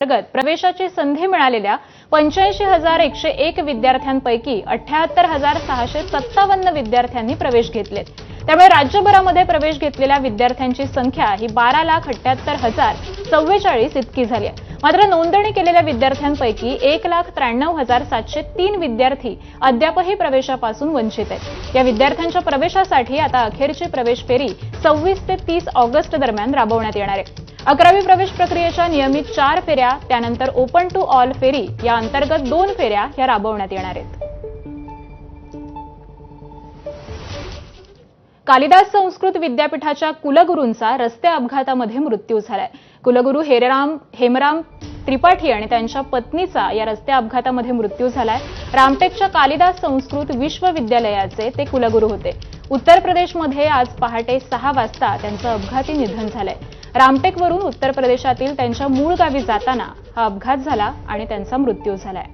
अंतर्गत प्रवेशाची संधी मिळालेल्या 85,101 विद्यार्थ्यांपैकी 78,657 विद्यार्थ्यांनी प्रवेश घेतलेत। त्यामुळे राज्यभरामध्ये प्रवेश घेतलेल्या विद्यार्थ्यांची संख्या ही 12,78,044 इतकी झाली आहे। मात्र नोंदणी केलेल्या विद्यार्थ्यांपैकी 1,93,703 विद्यार्थी अद्यापही प्रवेशापासून वंचित आहेत। या विद्यार्थ्यांच्या प्रवेशासाठी आता अखेरची प्रवेश फेरी 26 ते 30 ऑगस्ट दरम्यान राबवण्यात येणार आहे। 11वी प्रवेश प्रक्रियेच्या नियमित 4 फेऱ्या त्यानंतर ओपन टू ऑल फेरी या अंतर्गत 2 फेऱ्या ह्या राबवण्यात येणार आहेत। कालिदास संस्कृत विद्यापीठाच्या कुलगुरूंचा रस्ते अपघातामध्ये मृत्यू झालाय। कुलगुरू हेमराम त्रिपाठी आणि त्यांच्या पत्नीचा या रस्ते अपघातामध्ये मृत्यू झालाय। रामटेकच्या कालिदास संस्कृत विश्वविद्यालयाचे ते कुलगुरू होते। उत्तर प्रदेशमध्ये आज पहाटे 6 वाजता त्यांचं अपघाती निधन झालंय। रामटेकवरून उत्तर प्रदेशातील त्यांच्या मूळ गावी जाताना हा अपघात झाला आणि त्यांचा मृत्यू झालाय।